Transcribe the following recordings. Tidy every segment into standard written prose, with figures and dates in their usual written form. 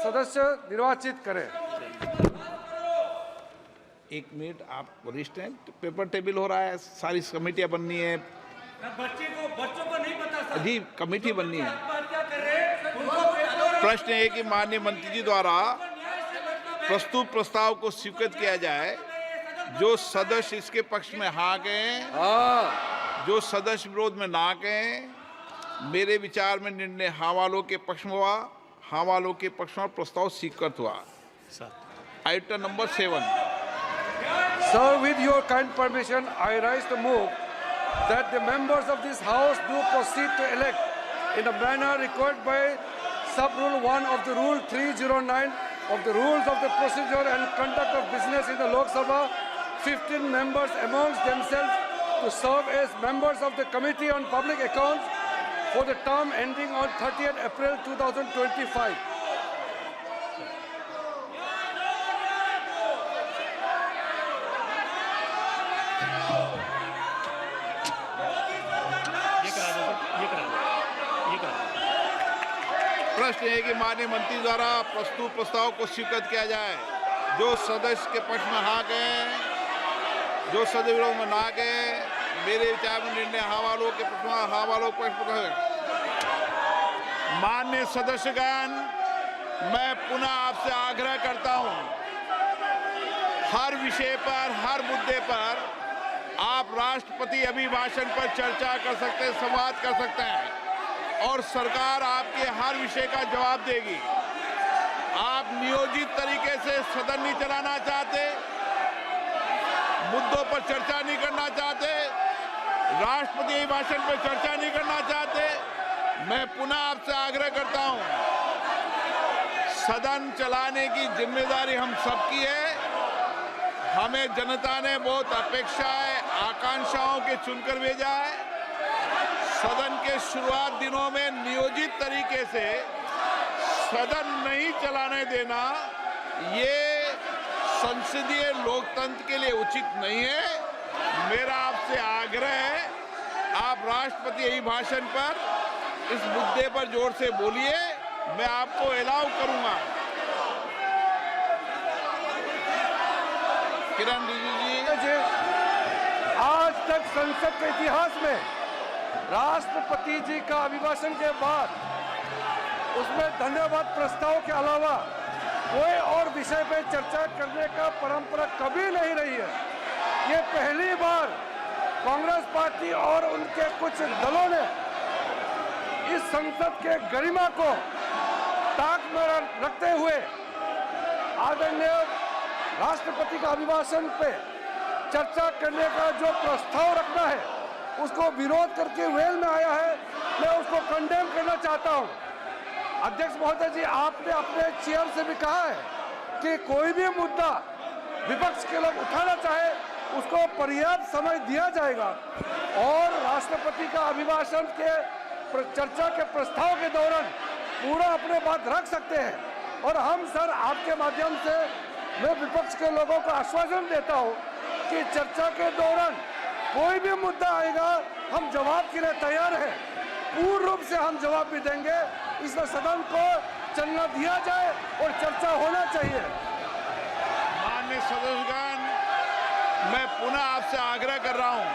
सदस्य निर्वाचित करें। 1 मिनट, आप वरिष्ठ हैं, तो पेपर टेबल हो रहा है, सारी कमेटियां बननी है। बच्चों को नहीं पता सर। जी, कमेटी बननी है। आत्महत्या कर रहे हैं, उनको पेपर प्रश्न है कि माननीय मंत्री जी द्वारा प्रस्तुत प्रस्ताव को स्वीकृत किया जाए। जो सदस्य इसके पक्ष में हाँ कहें, जो सदस्य विरोध में ना कहें, मेरे विचार में निर्णय हाँ वालों के पक्ष में हुआ, हाँ वालों के पक्ष में प्रस्ताव स्वीकृत हुआ। Item number 7। Sir, with your kind permission, I rise to move that the members of this House do proceed to elect in the manner required by Sub-Rule 1 of the Rule 309 of the Rules of the Procedure and Conduct of Business in the Lok Sabha 15 members amongst themselves to serve as members of the Committee on Public Accounts for the term ending on 30th April 2025. प्रश्न है कि माननीय मंत्री द्वारा प्रस्तुत प्रस्ताव को स्वीकृत किया जाए। जो सदस्य के पक्ष में हाँ कहें, जो सदस्य विरोध में ना कहें, मेरे विचार में निर्णय हाँ वालों के पक्ष में, हाँ वालों के पक्ष में। माननीय सदस्यगण, मैं पुनः आपसे आग्रह करता हूं, हर विषय पर, हर मुद्दे पर आप राष्ट्रपति अभिभाषण पर चर्चा कर सकते हैं, संवाद कर सकते हैं और सरकार आपके हर विषय का जवाब देगी। आप नियोजित तरीके से सदन नहीं चलाना चाहते, मुद्दों पर चर्चा नहीं करना चाहते, राष्ट्रपति अभिभाषण पर चर्चा नहीं करना चाहते, मैं पुनः आपसे आग्रह करता हूं, सदन चलाने की जिम्मेदारी हम सबकी है। हमें जनता ने बहुत अपेक्षाएं, आकांक्षाओं के चुनकर भेजा है। सदन के शुरुआत दिनों में नियोजित तरीके से सदन नहीं चलाने देना, ये संसदीय लोकतंत्र के लिए उचित नहीं है। मेरा आपसे आग्रह है, आप राष्ट्रपति अभिभाषण पर इस मुद्दे पर जोर से बोलिए, मैं आपको अलाउ करूंगा। किरण रिजिजू जी। आज तक संसद के इतिहास में राष्ट्रपति जी का अभिभाषण के बाद उसमें धन्यवाद प्रस्ताव के अलावा कोई और विषय पर चर्चा करने का परंपरा कभी नहीं रही है। ये पहली बार कांग्रेस पार्टी और उनके कुछ दलों ने इस संसद के गरिमा को ताक में रखते हुए आदरणीय राष्ट्रपति का अभिभाषण पे चर्चा करने का जो प्रस्ताव रखना है उसको विरोध करके वेल में आया है। मैं उसको कंडेम करना चाहता हूं। अध्यक्ष महोदय जी, आपने अपने चेयर से भी कहा है कि कोई भी मुद्दा विपक्ष के लोग उठाना चाहे उसको पर्याप्त समय दिया जाएगा और राष्ट्रपति का अभिभाषण के चर्चा के प्रस्ताव के दौरान पूरा अपने बात रख सकते हैं। और हम सर आपके माध्यम से मैं विपक्ष के लोगों को आश्वासन देता हूं कि चर्चा के दौरान कोई भी मुद्दा आएगा हम जवाब के लिए तैयार हैं, पूर्ण रूप से हम जवाब भी देंगे। इसमें सदन को चलना दिया जाए और चर्चा होना चाहिए। माननीय सदस्यगण, मैं पुनः आपसे आग्रह कर रहा हूं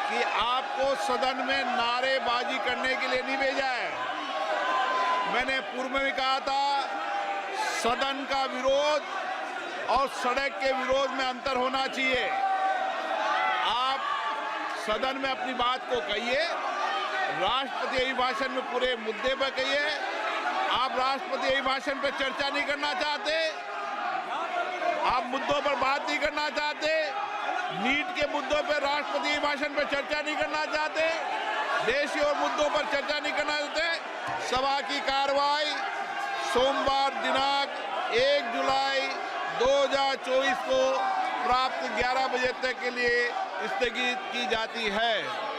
कि आपको सदन में नारेबाजी करने के लिए नहीं भेजा है। मैंने पूर्व में भी कहा था, सदन का विरोध और सड़क के विरोध में अंतर होना चाहिए। आप सदन में अपनी बात को कहिए, राष्ट्रपति अभिभाषण में पूरे मुद्दे पर कहिए। आप राष्ट्रपति अभिभाषण पर चर्चा नहीं करना चाहते, आप मुद्दों पर बात नहीं करना चाहते, नीट के मुद्दों पर राष्ट्रपति अभिभाषण पर चर्चा नहीं करना चाहते, देश और मुद्दों पर चर्चा नहीं करना चाहते। सभा की कार्रवाई सोमवार दिनांक 1 जुलाई 2024 को प्राप्त 11 बजे तक के लिए स्थगित की जाती है।